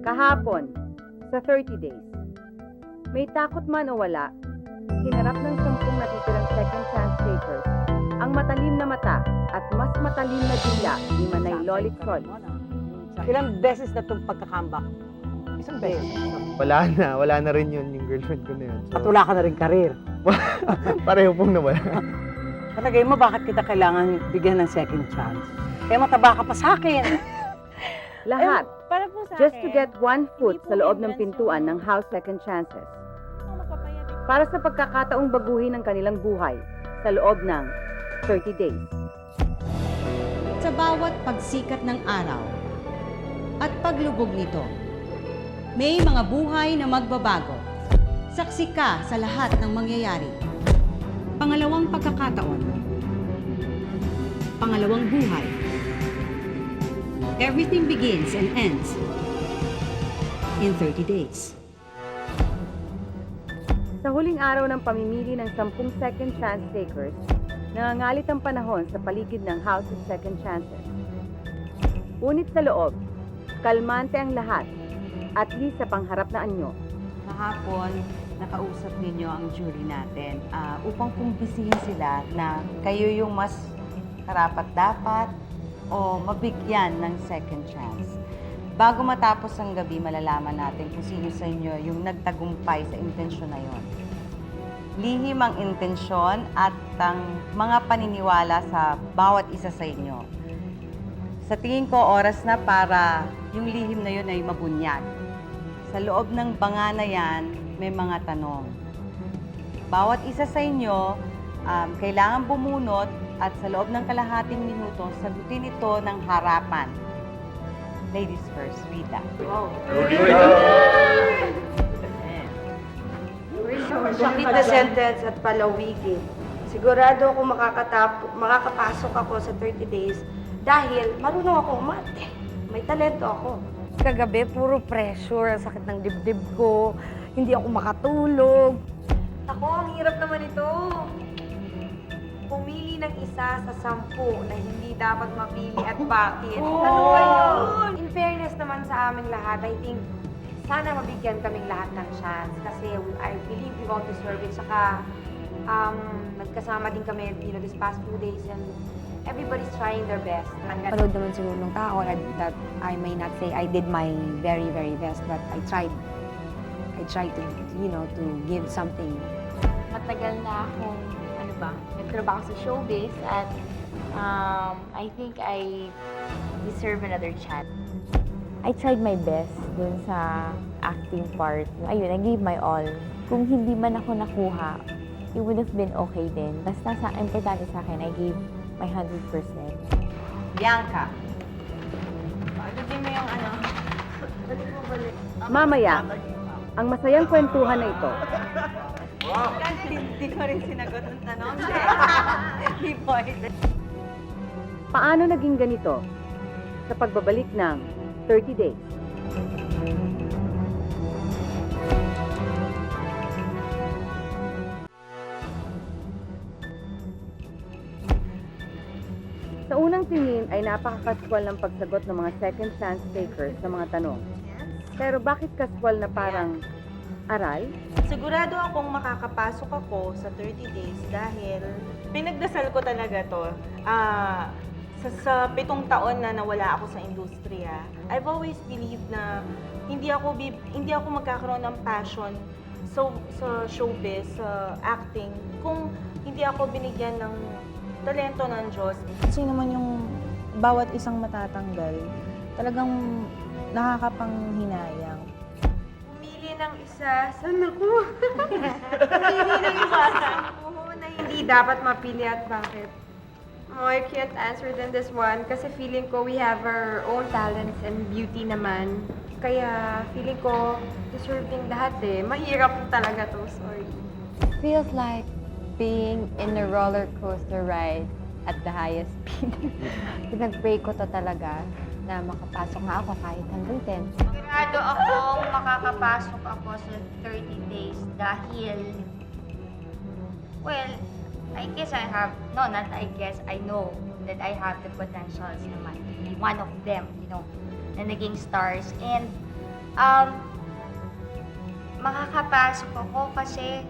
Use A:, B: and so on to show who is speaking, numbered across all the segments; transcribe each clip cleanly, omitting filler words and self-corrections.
A: Kahapon, sa 30 days, may takot man o wala, hinarap ng 10 natitirang second chance takers ang matalim na mata at mas matalim na dila ni Manay Lolit Solis.
B: Ilang beses na itong pagkakambak? Isang beses.
C: Wala na rin yun, yung girlfriend ko na yun.
B: At wala ka na rin karir.
C: Pareho pong nawala.
B: Palagay mo, bakit kita kailangan bigyan ng second chance? Eh, mataba ka pa sa akin.
A: Lahat,
D: Para po sa
A: just to
D: akin,
A: get 1 foot
D: hindi po
A: sa loob ng
D: intention.
A: pintuan ng House Second Chances.
D: Mapapayat.
A: Para sa pagkakataong baguhin ang kanilang buhay sa loob ng 30 days.
E: Sa bawat pagsikat ng araw at paglubog nito, may mga buhay na magbabago. Saksi ka sa lahat ng mangyayari. Pangalawang pagkakataon. Pangalawang buhay. Everything begins and ends in 30 days.
A: Sa huling araw ng pamimili ng 10 second chance takers, nangangalit ang panahon sa paligid ng House of Second Chances. Ngunit sa loob, kalmante ang lahat, at least sa pangharap na anyo.
F: Kahapon, nakausap ninyo ang jury natin upang kumbisihin sila na kayo yung mas karapat-dapat o mabigyan ng second chance. Bago matapos ang gabi, malalaman natin kung sino sa inyo yung nagtagumpay sa intensyon na yon. Lihim ang intensyon at ang mga paniniwala sa bawat isa sa inyo. Sa tingin ko, oras na para yung lihim na yun ay mabunyag. Sa loob ng banga na yan, may mga tanong. Bawat isa sa inyo, kailangan bumunot at sa loob ng kalahating minuto, sagutin ito ng harapan. Ladies first, Rita.
G: Sakit na sentence at palawigin. Sigurado ako makakapasok ako sa 30 days dahil marunong ako umarte. May talento ako.
D: Kagabi, puro pressure, ang sakit ng dibdib ko, hindi ako makatulog.
G: Ako, ang hirap naman ito. Pumili ng isa sa 10 na hindi dapat mapili at bakit. Ano ba yun? In fairness naman sa aming lahat, I think sana mabigyan kaming lahat ng chance kasi I believe we all deserve it. Saka nagkasama din kami this past few days and everybody's trying their best.
H: Panood naman siguro ng tao that I may not say I did my very, very best, but I tried. I tried to, to give something.
I: Matagal na akong, nagtrabaho sa showbiz at I think I deserve another chance.
H: I tried my best dun sa acting part. Ayun, I gave my all. Kung hindi man ako nakuha, it would have been okay din. Basta importante sa akin, I gave my 100%.
F: Bianca.
A: Mamaya, ang masayang kwentuhan na ito,
F: Kasi hindi ko rin sinagot ang tanong. Hindi po.
A: paano naging ganito sa pagbabalik ng 30 days? Sa unang tingin ay napakakaswal ng pagsagot ng mga second chance takers sa mga tanong. Pero bakit kaswal na parang aral?
D: Sigurado akong makakapasok ako sa 30 days dahil pinagdasal ko talaga to. Sa 7 taon na nawala ako sa industriya, I've always believed na hindi ako magkakaroon ng passion sa showbiz, sa acting, kung hindi ako binigyan ng talento ng Diyos.
J: Kasi naman yung bawat isang matatanggal, talagang nakakapanghinayang.
G: Pumili ng isa sa naku. Pumili ng isa sa na hindi dapat mapili at bakit. Oh, I can't answer them this one kasi feeling ko we have our own talents and beauty naman. Kaya feeling ko deserving lahat eh. Mahirap talaga to, sorry.
H: Feels like being in a roller coaster ride at the highest speed. Pinag-pray ko to talaga na makapasok nga ako kahit hanggang 10.
I: Sigurado akong makakapasok ako sa 30 days dahil, well, I guess I have, no, not I guess, I know that I have the potentials naman to be one of them, na naging stars. And Makakapasok ako kasi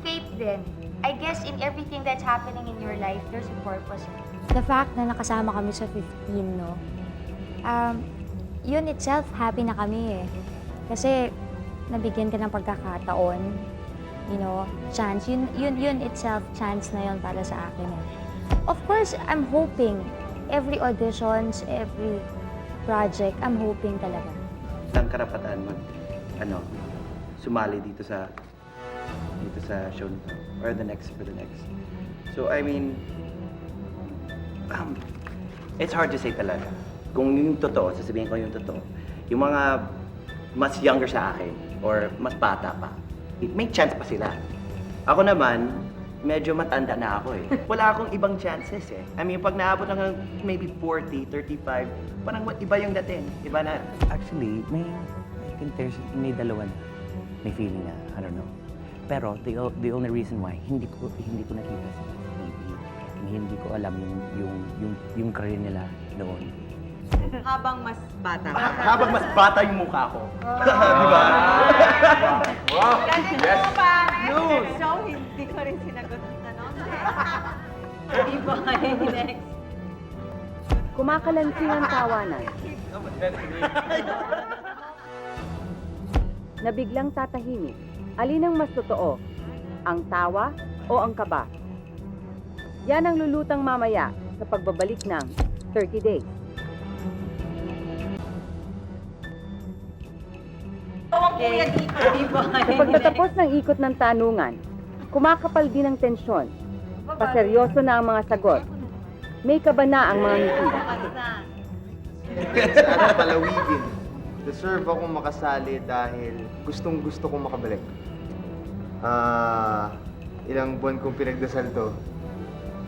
I: faith din. I guess in everything that's happening in your life, there's a purpose.
K: The fact na nakasama kami sa 15, no? Yun itself, happy na kami eh. Kasi nabigyan ka ng pagkakataon, you know, chance. Yun itself, chance na yun para sa akin eh. Of course, I'm hoping every auditions, every project, I'm hoping talaga.
L: Ang karapatan sumali dito sa show nito or the next. So I mean, it's hard to say talaga. Kung yung totoo, sasabihin ko yung totoo. Yung mga mas younger sa akin or mas bata pa, may chance pa sila. Ako naman, medyo matanda na ako eh. Wala akong ibang chances eh. I mean, pag naabot ng maybe 40, 35, parang iba yung dating. Iba na.
M: Actually, I think may dalawa na. May feeling na, I don't know. Pero the only reason why hindi ko nakita sa TV, hindi ko alam yung career nila noon.
B: Habang mas bata.
L: Habang mas bata yung mukha ko. Di ba?
D: Wow! Yes! So, hindi ko rin sinagot ang tanong. Iba next.
A: Kumakalansi ang tawanan. Na biglang tatahimik. Alin ang mas totoo? Ang tawa o ang kaba? Yan ang lulutang mamaya sa pagbabalik ng 30 Days. Sa pagtatapos ng ikot ng tanungan, kumakapal din ang tensyon. Paseryoso na ang mga sagot. May kaba na ang mga ngiti.
C: Sana palawigin. Deserve akong makasali dahil gustong-gusto kong makabalik. Ilang buwan kong pinagdasal to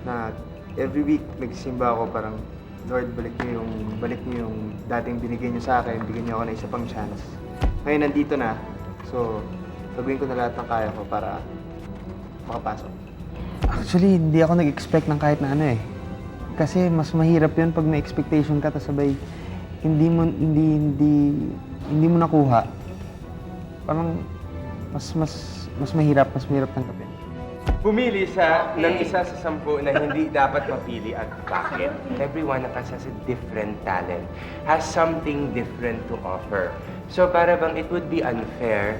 C: na every week nagsisimba ako parang, Lord, balik niyo yung dating binigay niyo sa akin, bigyan niyo ako ng isa pang chance. Ngayon nandito na, so gagawin ko na lahat ng kaya ko para makapasok.
N: Actually, hindi ako nag-expect ng kahit na ano eh. Kasi mas mahirap yun pag may expectation ka, tapos sabay hindi mo nakuha. Parang mas mahirap tanggapin.
O: Pumili ng isa sa 10 na hindi dapat mapili at bakit? Every one of us has a different talent, has something different to offer. So para bang it would be unfair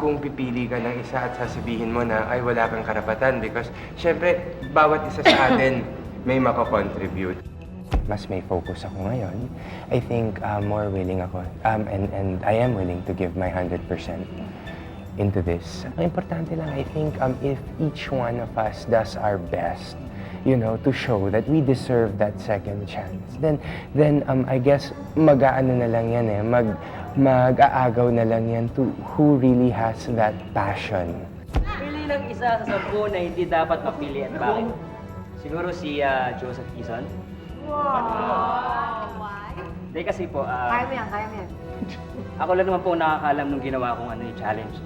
O: kung pipili ka ng isa at sasabihin mo na ay wala kang karapatan because syempre bawat isa sa atin may makakontribute. Mas may focus ako ngayon. I think more willing ako and I am willing to give my 100% into this. Ang importante lang, I think, if each one of us does our best, you know, to show that we deserve that second chance, then I guess mag-aano na lang yan eh, mag-aagaw na lang yan to who really has that passion.
P: Pili ng isa sa 10 na hindi dapat mapili at bakit? Siguro si Joseph Quezon.
D: Wow! Why?
P: Hindi kasi po,
G: Kaya mo yan.
P: ako lang naman po nakakaalam nung ginawa kong yung challenge.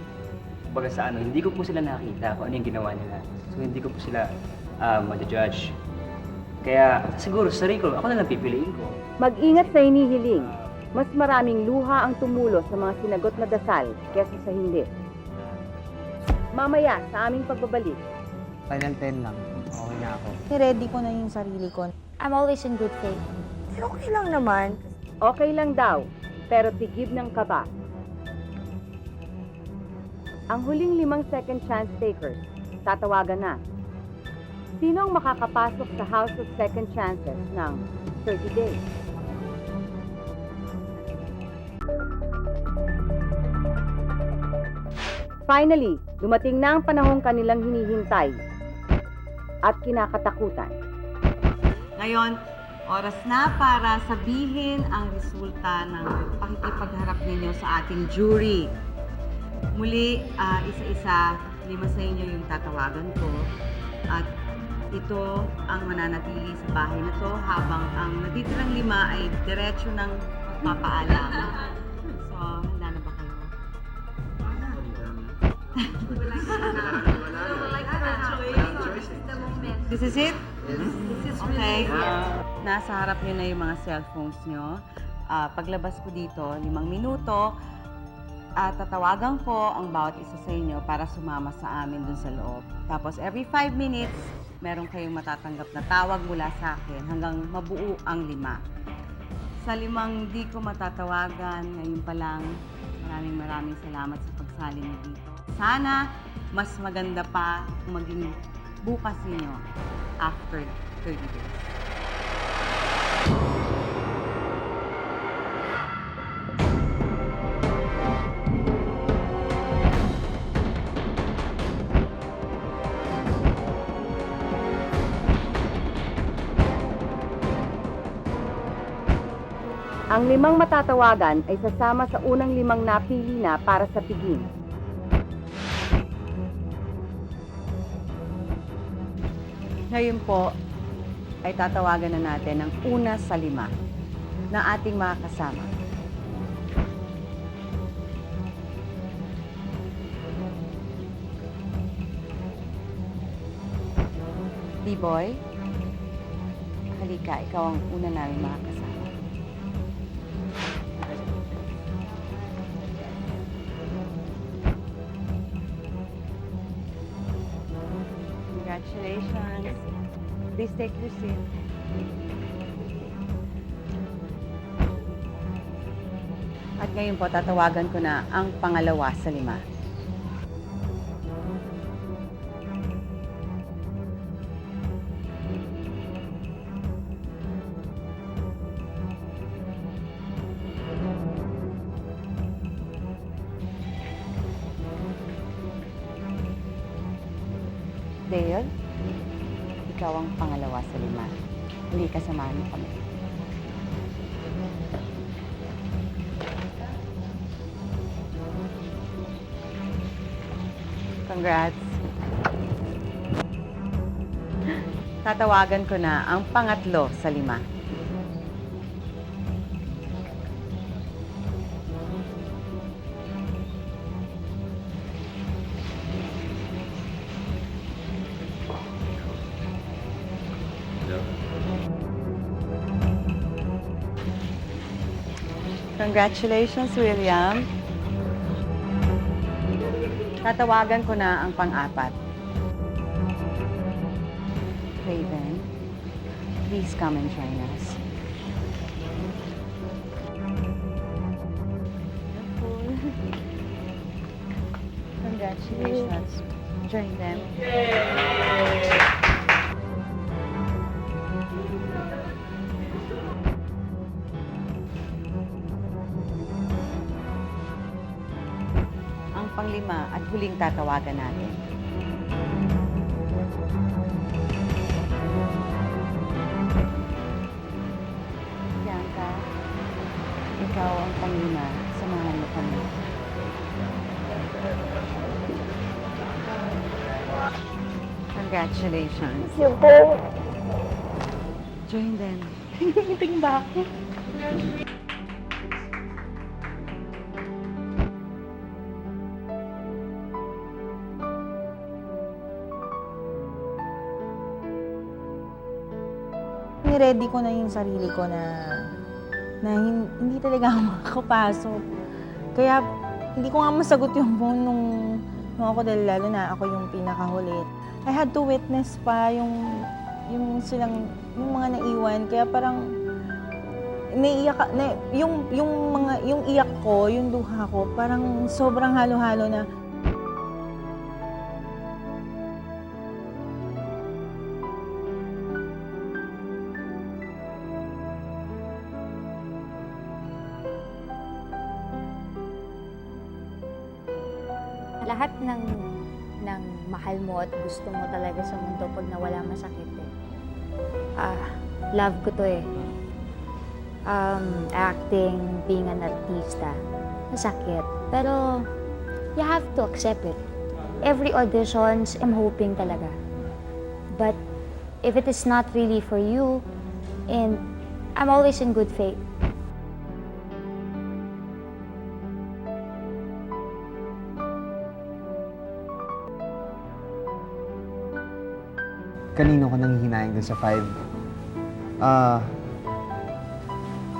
P: Kumbaga sa hindi ko po sila nakita kung ano yung ginawa nila. So hindi ko po sila ma-judge. Kaya siguro sa sarili ko, ako na lang pipiliin ko.
A: Mag-ingat sa inihiling. Mas maraming luha ang tumulo sa mga sinagot na dasal kesa sa hindi. Mamaya sa aming pagbabalik.
N: Final 10 lang. Okay na ako.
J: Ready ko na yung sarili ko.
K: I'm always in good faith.
G: Okay lang naman.
A: Okay lang daw, pero tigib ng kaba. Ang huling 5 second chance takers, tatawagan na. Sino ang makakapasok sa House of Second Chances ng 30 Days? Finally, dumating na ang panahong kanilang hinihintay at kinakatakutan.
B: Ngayon, oras na para sabihin ang resulta ng pakikipagharap ninyo sa ating jury. Muli, isa-isa, 5 sa inyo yung tatawagan ko. At ito ang mananatili sa bahay na to habang ang natitirang 5 ay diretso ng magpapaalam. So, handa na ba kayo? This is it? Okay. Nasa harap nyo na yung mga cellphones nyo. paglabas ko dito, 5 minuto, tatawagan ko ang bawat isa sa inyo para sumama sa amin dun sa loob. Tapos every 5 minutes, meron kayong matatanggap na tawag mula sa akin hanggang mabuo ang 5. Sa 5 di ko matatawagan, ngayon pa lang, maraming salamat sa pagsali niyo dito. Sana mas maganda pa kung maging bukas ninyo after 30 days.
A: Ang 5 matatawagan ay sasama sa unang 5 napili na para sa piging.
B: Ngayon po, ay tatawagan na natin ang una sa 5 na ating mga kasama. B-boy, halika, ikaw ang una namin mga kasama. Congratulations. Please take your seat. At ngayon po, tatawagan ko na ang pangalawa sa 5. Dale, ikaw ang pangalawa sa 5. Halika, samahan mo kami. Congrats. Tatawagan ko na ang pangatlo sa 5. Congratulations, William. Tatawagan ko na ang pang-4. Raven, please come and join us. Congratulations. Join them. Ang pang-5 at huling tatawagan natin. Bianca, ikaw ang pang-5. Samahan mo kami. Congratulations.
G: Thank you po.
B: Join them.
G: Ngiting ba ako?
J: Ni-ready ko na yung sarili ko na hindi talaga ako makakapasok. Kaya hindi ko nga masagot yung phone nung ako dahil lalo na ako yung pinakahuli. I had to witness pa yung mga naiwan. Kaya parang naiiyak yung iyak ko, yung luha ko, parang sobrang halo-halo na.
K: Lahat ng mahal mo at gusto mo talaga sa mundo pag nawala masakit eh. Love ko to eh. Acting, being an artista, masakit. Pero you have to accept it. Every auditions, I'm hoping talaga. But if it is not really for you, and I'm always in good faith.
N: Kanino ko nanghihinayang dun sa 5?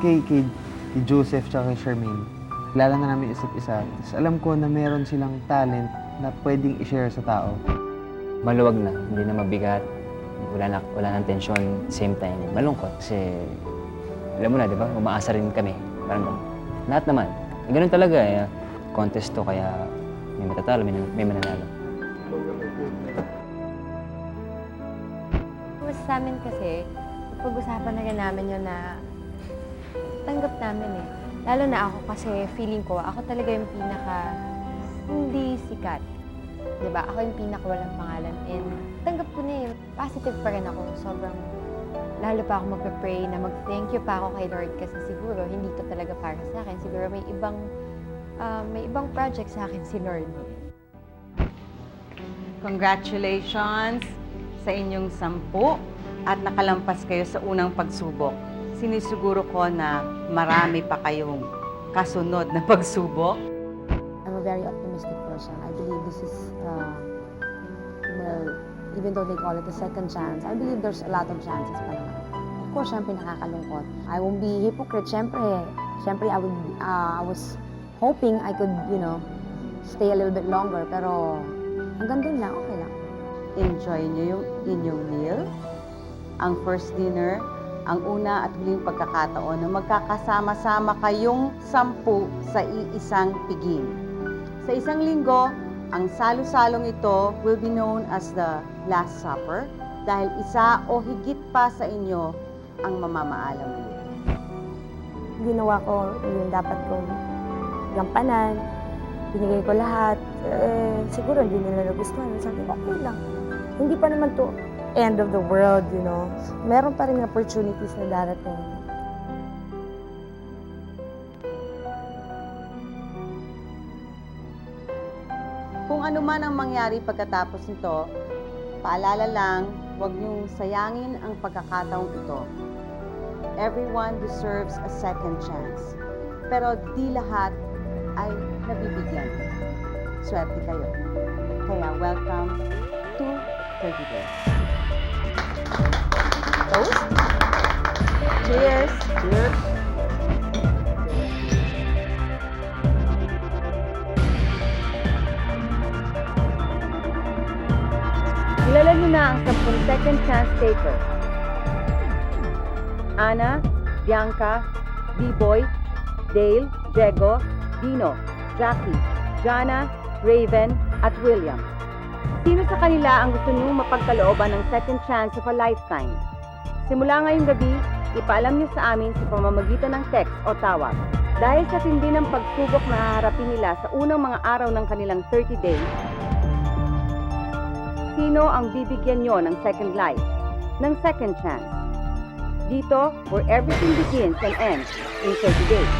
N: Kay si Joseph tsaka kay Charmaine. Kilala na namin isa't isa. Tapos alam ko na meron silang talent na pwedeng i-share sa tao.
P: Maluwag na, hindi na mabigat, wala nang tensyon, same time, malungkot. Kasi, alam mo na, di ba, umaasa rin kami. Parang ganun. Lahat naman. Ganun talaga eh. Contest to, kaya may matatalo, may mananalo.
H: Mas sa amin kasi, pag-usapan na rin namin yun na tanggap namin eh. Lalo na ako kasi feeling ko, ako talaga yung pinaka hindi sikat. Diba? Ako yung pinaka walang pangalan. And tanggap ko na eh. Positive pa rin ako. Sobrang, lalo pa ako magpe-pray na mag-thank you pa ako kay Lord kasi siguro hindi to talaga para sa akin. Siguro may ibang project sa akin si Lord.
B: Congratulations sa inyong 10 at nakalampas kayo sa unang pagsubok. Sinisiguro ko na marami pa kayong kasunod na pagsubok.
K: I'm a very optimistic person. I believe this is, well, even though they call it a second chance, I believe there's a lot of chances pa naman. Of course, syempre nakakalungkot. I won't be hypocrite. Syempre I was hoping I could, stay a little bit longer. Pero hanggang dun lang, okay lang.
B: Enjoy niyo yung inyong meal, ang first dinner, ang una at huling pagkakataon na magkakasama-sama kayong 10 sa iisang piging. Sa isang linggo, ang salo-salong ito will be known as the Last Supper dahil isa o higit pa sa inyo ang mamamaalam nito.
K: Ginawa ko yung dapat kong gampanan. Binigay ko lahat. Siguro hindi nila nagustuhan. Sabi ko, okay lang. Hindi pa naman to end of the world, Meron pa rin opportunities na darating.
B: Kung ano man ang mangyari pagkatapos nito, paalala lang, huwag niyong sayangin ang pagkakataong ito. Everyone deserves a second chance. Pero di lahat ay nabibigyan. Swerte kayo. Kaya welcome to 30 Days. Toast? Cheers! Cheers!
A: Kilala niyo na ang 10 second chance takers. Ana, Bianca, B-Boy, Dale, Diego, Dino, Jackie, Jana, Raven, at William. Sino sa kanila ang gusto niyong mapagkalooban ng second chance of a lifetime? Simula ngayong gabi, ipaalam niyo sa amin sa pamamagitan ng text o tawag. Dahil sa tindi ng pagsubok na haharapin nila sa unang mga araw ng kanilang 30 days, sino ang bibigyan niyo ng second life, ng second chance? Dito, where everything begins and ends in 30 days.